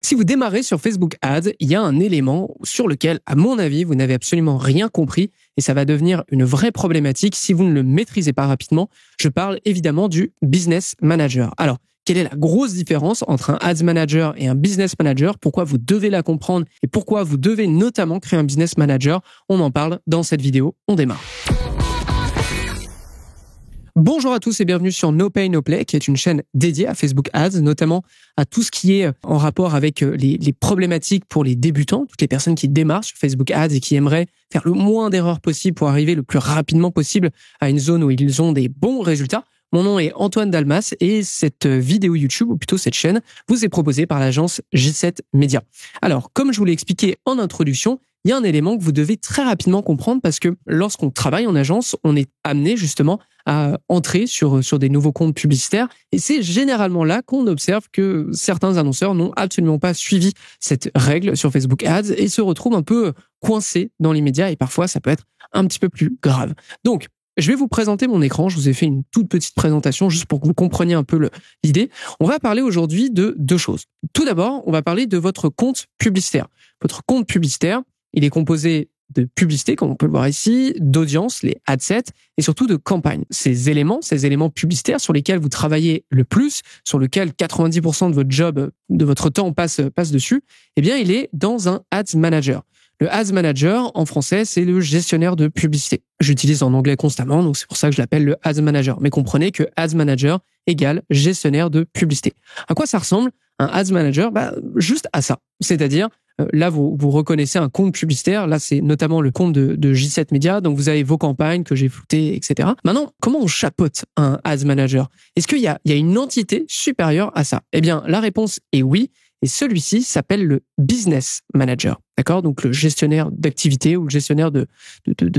Si vous démarrez sur Facebook Ads, il y a un élément sur lequel, à mon avis, vous n'avez absolument rien compris et ça va devenir une vraie problématique si vous ne le maîtrisez pas rapidement. Je parle évidemment du Business Manager. Alors, quelle est la grosse différence entre un Ads Manager et un Business Manager? Pourquoi vous devez la comprendre et pourquoi vous devez notamment créer un Business Manager? On en parle dans cette vidéo. On démarre. Bonjour à tous et bienvenue sur No Pay No Play, qui est une chaîne dédiée à Facebook Ads, notamment à tout ce qui est en rapport avec les problématiques pour les débutants, toutes les personnes qui démarrent sur Facebook Ads et qui aimeraient faire le moins d'erreurs possible pour arriver le plus rapidement possible à une zone où ils ont des bons résultats. Mon nom est Antoine Dalmas et cette vidéo YouTube, ou plutôt cette chaîne, vous est proposée par l'agence J7 Media. Alors, comme je vous l'ai expliqué en introduction, il y a un élément que vous devez très rapidement comprendre parce que lorsqu'on travaille en agence, on est amené justement à entrer sur des nouveaux comptes publicitaires et c'est généralement là qu'on observe que certains annonceurs n'ont absolument pas suivi cette règle sur Facebook Ads et se retrouvent un peu coincés dans l'immédiat et parfois ça peut être un petit peu plus grave. Donc, je vais vous présenter mon écran. Je vous ai fait une toute petite présentation juste pour que vous compreniez un peu l'idée. On va parler aujourd'hui de deux choses. Tout d'abord, on va parler de votre compte publicitaire. Votre compte publicitaire, il est composé de publicité, comme on peut le voir ici, d'audience, les adsets, et surtout de campagne. Ces éléments publicitaires sur lesquels vous travaillez le plus, sur lesquels 90% de votre job, de votre temps passe dessus, eh bien, il est dans un Ads Manager. Le Ads Manager, en français, c'est le gestionnaire de publicité. J'utilise en anglais constamment, donc c'est pour ça que je l'appelle le Ads Manager. Mais comprenez que Ads Manager égale gestionnaire de publicité. À quoi ça ressemble un Ads Manager? Juste à ça. C'est-à-dire, là, vous reconnaissez un compte publicitaire. Là, c'est notamment le compte de J7 Media. Donc, vous avez vos campagnes que j'ai floutées, etc. Maintenant, comment on chapeaute un Ads Manager? Est-ce qu'il y a une entité supérieure à ça? Eh bien, la réponse est oui. Et celui-ci s'appelle le Business Manager. D'accord? Donc, le gestionnaire d'activité ou le gestionnaire de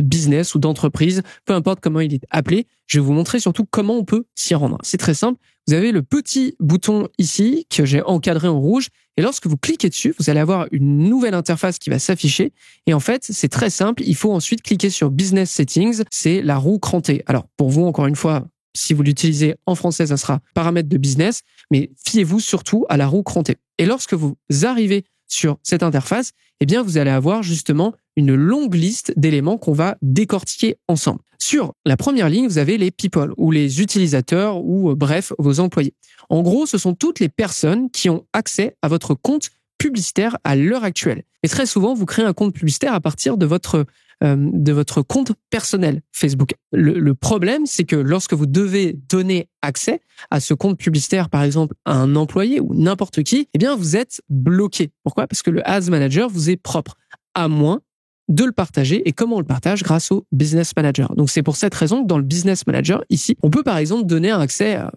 business ou d'entreprise, peu importe comment il est appelé. Je vais vous montrer surtout comment on peut s'y rendre. C'est très simple. Vous avez le petit bouton ici que j'ai encadré en rouge. Et lorsque vous cliquez dessus, vous allez avoir une nouvelle interface qui va s'afficher. Et en fait, c'est très simple. Il faut ensuite cliquer sur Business Settings. C'est la roue crantée. Alors, pour vous, encore une fois, si vous l'utilisez en français, ça sera paramètres de business, mais fiez-vous surtout à la roue crantée. Et lorsque vous arrivez sur cette interface, eh bien, vous allez avoir justement une longue liste d'éléments qu'on va décortiquer ensemble. Sur la première ligne, vous avez les people ou les utilisateurs ou bref, vos employés. En gros, ce sont toutes les personnes qui ont accès à votre compte publicitaire à l'heure actuelle. Et très souvent, vous créez un compte publicitaire à partir de votre compte personnel Facebook. Le problème, c'est que lorsque vous devez donner accès à ce compte publicitaire, par exemple, à un employé ou n'importe qui, eh bien, vous êtes bloqué. Pourquoi? Parce que le Ads Manager vous est propre, à moins de le partager. Et comment on le partage? Grâce au Business Manager. Donc, c'est pour cette raison que dans le Business Manager, ici, on peut, par exemple, donner un accès à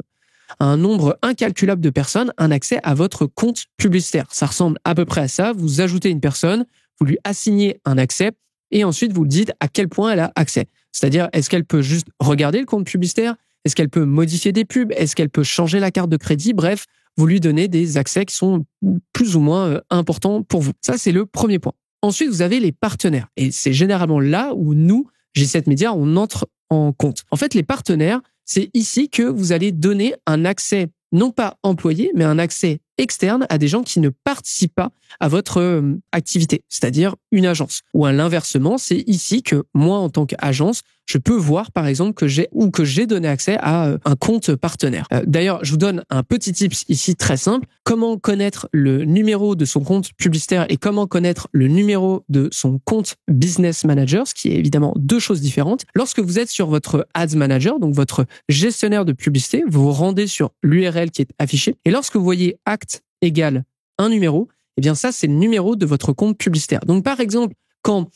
un nombre incalculable de personnes, un accès à votre compte publicitaire. Ça ressemble à peu près à ça. Vous ajoutez une personne, vous lui assignez un accès, et ensuite, vous dites à quel point elle a accès. C'est-à-dire, est-ce qu'elle peut juste regarder le compte publicitaire? Est-ce qu'elle peut modifier des pubs? Est-ce qu'elle peut changer la carte de crédit? Bref, vous lui donnez des accès qui sont plus ou moins importants pour vous. Ça, c'est le premier point. Ensuite, vous avez les partenaires. Et c'est généralement là où nous, J7 Media, on entre en compte. En fait, les partenaires, c'est ici que vous allez donner un accès, non pas employé, mais un accès externe à des gens qui ne participent pas à votre activité, c'est-à-dire une agence. Ou à l'inversement, c'est ici que moi, en tant qu'agence, je peux voir, par exemple, que j'ai donné accès à un compte partenaire. D'ailleurs, je vous donne un petit tips ici très simple. Comment connaître le numéro de son compte publicitaire et comment connaître le numéro de son compte Business Manager, ce qui est évidemment deux choses différentes. Lorsque vous êtes sur votre Ads Manager, donc votre gestionnaire de publicité, vous vous rendez sur l'URL qui est affichée et lorsque vous voyez acte égale un numéro, eh bien ça, c'est le numéro de votre compte publicitaire. Donc, par exemple, quand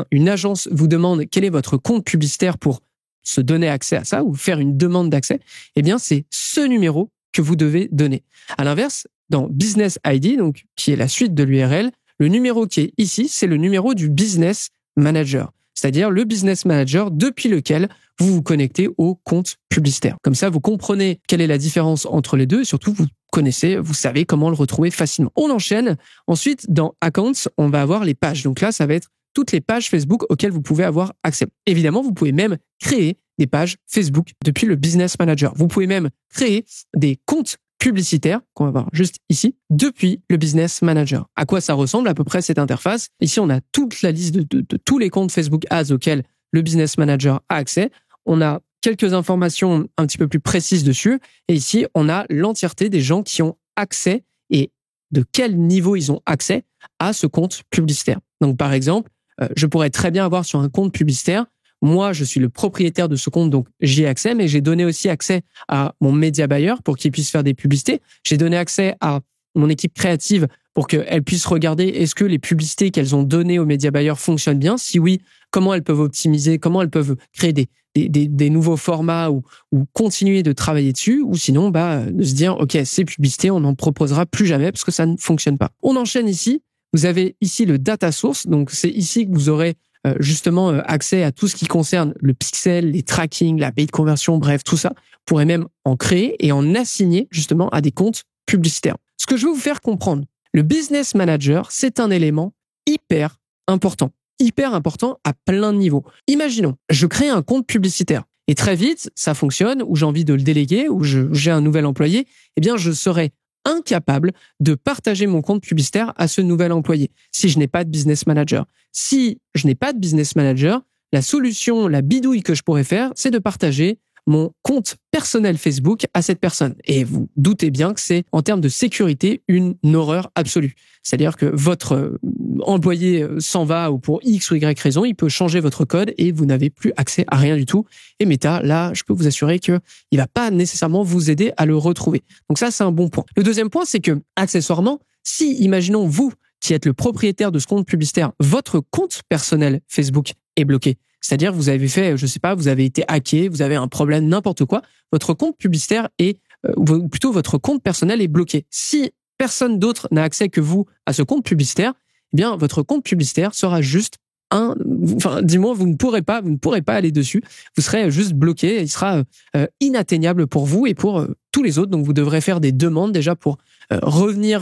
une agence vous demande quel est votre compte publicitaire pour se donner accès à ça ou faire une demande d'accès, eh bien, c'est ce numéro que vous devez donner. À l'inverse, dans Business ID, donc, qui est la suite de l'URL, le numéro qui est ici, c'est le numéro du Business Manager. C'est-à-dire le Business Manager depuis lequel vous vous connectez au compte publicitaire. Comme ça, vous comprenez quelle est la différence entre les deux et surtout, vous savez comment le retrouver facilement. On enchaîne. Ensuite, dans Accounts, on va avoir les pages. Donc là, ça va être toutes les pages Facebook auxquelles vous pouvez avoir accès. Évidemment, vous pouvez même créer des pages Facebook depuis le Business Manager. Vous pouvez même créer des comptes publicitaire, qu'on va voir juste ici, depuis le Business Manager. À quoi ça ressemble à peu près cette interface? Ici, on a toute la liste de tous les comptes Facebook Ads auxquels le Business Manager a accès. On a quelques informations un petit peu plus précises dessus. Et ici, on a l'entièreté des gens qui ont accès et de quel niveau ils ont accès à ce compte publicitaire. Donc, par exemple, je pourrais très bien avoir sur un compte publicitaire, moi, je suis le propriétaire de ce compte, donc j'y ai accès, mais j'ai donné aussi accès à mon média buyer pour qu'il puisse faire des publicités. J'ai donné accès à mon équipe créative pour qu'elle puisse regarder est-ce que les publicités qu'elles ont données aux média buyers fonctionnent bien. Si oui, comment elles peuvent optimiser, comment elles peuvent créer des nouveaux formats ou continuer de travailler dessus, ou sinon, de se dire, OK, ces publicités, on n'en proposera plus jamais parce que ça ne fonctionne pas. On enchaîne ici. Vous avez ici le data source. Donc, c'est ici que vous aurez justement accès à tout ce qui concerne le pixel, les tracking, la paid conversion, bref, tout ça. Vous pourrez même en créer et en assigner justement à des comptes publicitaires. Ce que je veux vous faire comprendre, le Business Manager, c'est un élément hyper important à plein de niveaux. Imaginons, je crée un compte publicitaire et très vite, ça fonctionne, ou j'ai envie de le déléguer, ou j'ai un nouvel employé, eh bien, je serai incapable de partager mon compte publicitaire à ce nouvel employé si je n'ai pas de business manager. Si je n'ai pas de business manager, la solution, la bidouille que je pourrais faire, c'est de partager mon compte personnel Facebook à cette personne. Et vous doutez bien que c'est, en termes de sécurité, une horreur absolue. C'est-à-dire que votre employé s'en va ou pour X ou Y raison, il peut changer votre code et vous n'avez plus accès à rien du tout. Et Meta, là, je peux vous assurer que il va pas nécessairement vous aider à le retrouver. Donc ça, c'est un bon point. Le deuxième point, c'est que, accessoirement, si, imaginons, vous, qui êtes le propriétaire de ce compte publicitaire, votre compte personnel Facebook est bloqué. C'est-à-dire, vous avez fait, je sais pas, vous avez été hacké, vous avez un problème, n'importe quoi, votre compte publicitaire est, ou plutôt votre compte personnel est bloqué. Si personne d'autre n'a accès que vous à ce compte publicitaire, eh bien, votre compte publicitaire sera juste vous ne pourrez pas aller dessus. Vous serez juste bloqué. Il sera inatteignable pour vous et pour tous les autres. Donc, vous devrez faire des demandes déjà pour revenir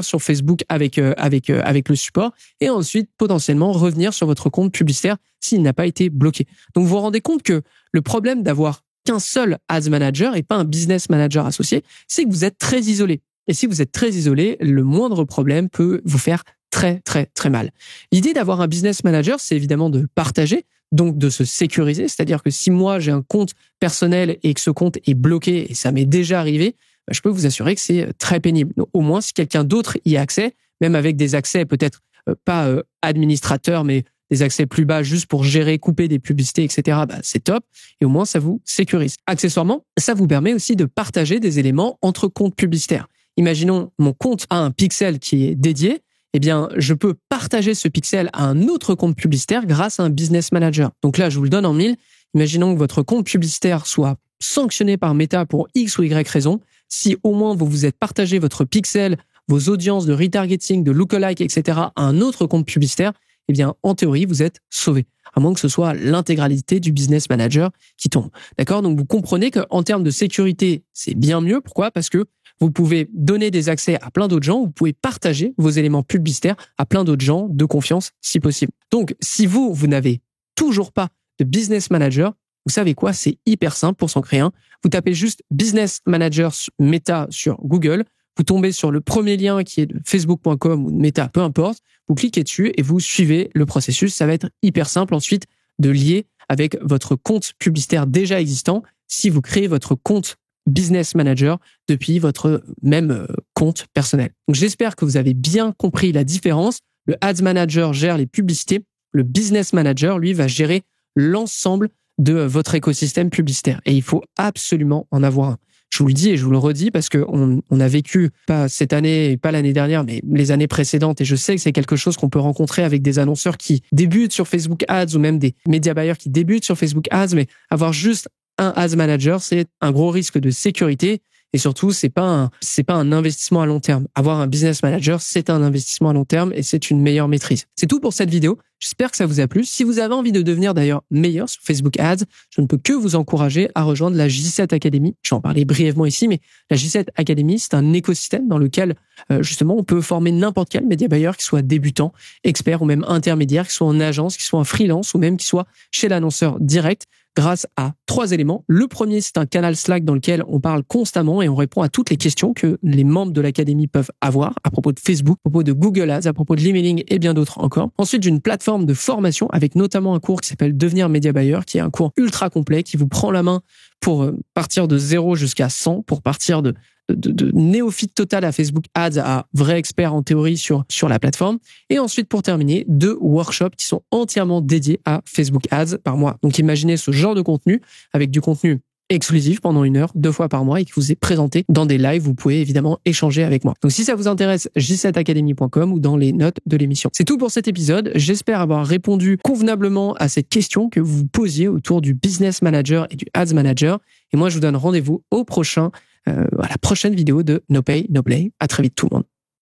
sur Facebook avec le support et ensuite potentiellement revenir sur votre compte publicitaire s'il n'a pas été bloqué. Donc, vous vous rendez compte que le problème d'avoir qu'un seul Ads Manager et pas un Business Manager associé, c'est que vous êtes très isolé. Et si vous êtes très isolé, le moindre problème peut vous faire très, très, très mal. L'idée d'avoir un business manager, c'est évidemment de partager, donc de se sécuriser. C'est-à-dire que si moi, j'ai un compte personnel et que ce compte est bloqué, et ça m'est déjà arrivé, je peux vous assurer que c'est très pénible. Donc, au moins, si quelqu'un d'autre y a accès, même avec des accès peut-être pas administrateurs, mais des accès plus bas juste pour gérer, couper des publicités, etc., c'est top. Et au moins, ça vous sécurise. Accessoirement, ça vous permet aussi de partager des éléments entre comptes publicitaires. Imaginons, mon compte a un pixel qui est dédié. Eh bien, je peux partager ce pixel à un autre compte publicitaire grâce à un business manager. Donc là, je vous le donne en mille. Imaginons que votre compte publicitaire soit sanctionné par Meta pour X ou Y raison. Si au moins vous vous êtes partagé votre pixel, vos audiences de retargeting, de lookalike, etc. à un autre compte publicitaire, eh bien, en théorie, vous êtes sauvé. À moins que ce soit l'intégralité du business manager qui tombe. D'accord? Donc, vous comprenez qu'en termes de sécurité, c'est bien mieux. Pourquoi? Parce que vous pouvez donner des accès à plein d'autres gens, vous pouvez partager vos éléments publicitaires à plein d'autres gens de confiance si possible. Donc, si vous n'avez toujours pas de business manager, vous savez quoi? C'est hyper simple pour s'en créer un. Vous tapez juste Business Manager Meta sur Google, vous tombez sur le premier lien qui est de facebook.com ou de Meta, peu importe, vous cliquez dessus et vous suivez le processus. Ça va être hyper simple ensuite de lier avec votre compte publicitaire déjà existant si vous créez votre compte Business Manager depuis votre même compte personnel. Donc, j'espère que vous avez bien compris la différence. Le Ads Manager gère les publicités. Le Business Manager, lui, va gérer l'ensemble de votre écosystème publicitaire. Et il faut absolument en avoir un. Je vous le dis et je vous le redis parce que on a vécu, pas cette année et pas l'année dernière, mais les années précédentes, et je sais que c'est quelque chose qu'on peut rencontrer avec des annonceurs qui débutent sur Facebook Ads ou même des média buyers qui débutent sur Facebook Ads, mais avoir juste un Ads Manager, c'est un gros risque de sécurité et surtout, c'est pas un investissement à long terme. Avoir un Business Manager, c'est un investissement à long terme et c'est une meilleure maîtrise. C'est tout pour cette vidéo. J'espère que ça vous a plu. Si vous avez envie de devenir d'ailleurs meilleur sur Facebook Ads, je ne peux que vous encourager à rejoindre la J7 Academy. Je vais en parler brièvement ici, mais la J7 Academy, c'est un écosystème dans lequel justement on peut former n'importe quel média buyer, qui soit débutant, expert ou même intermédiaire, qui soit en agence, qui soit en freelance ou même qui soit chez l'annonceur direct. grâce à 3 éléments. Le premier, c'est un canal Slack dans lequel on parle constamment et on répond à toutes les questions que les membres de l'académie peuvent avoir à propos de Facebook, à propos de Google Ads, à propos de l'emailing et bien d'autres encore. Ensuite, d'une plateforme de formation avec notamment un cours qui s'appelle Devenir Media Buyer, qui est un cours ultra complet qui vous prend la main pour partir de 0 jusqu'à 100, pour partir de néophyte total à Facebook Ads à vrai expert en théorie sur la plateforme. Et ensuite, pour terminer, 2 workshops qui sont entièrement dédiés à Facebook Ads par mois. Donc, imaginez ce genre de contenu avec du contenu exclusif pendant 1 heure, 2 fois par mois et qui vous est présenté dans des lives. Vous pouvez évidemment échanger avec moi. Donc, si ça vous intéresse, j7academy.com ou dans les notes de l'émission. C'est tout pour cet épisode. J'espère avoir répondu convenablement à cette question que vous posiez autour du business manager et du ads manager. Et moi, je vous donne rendez-vous à la prochaine vidéo de No Pay, No Play. À très vite tout le monde.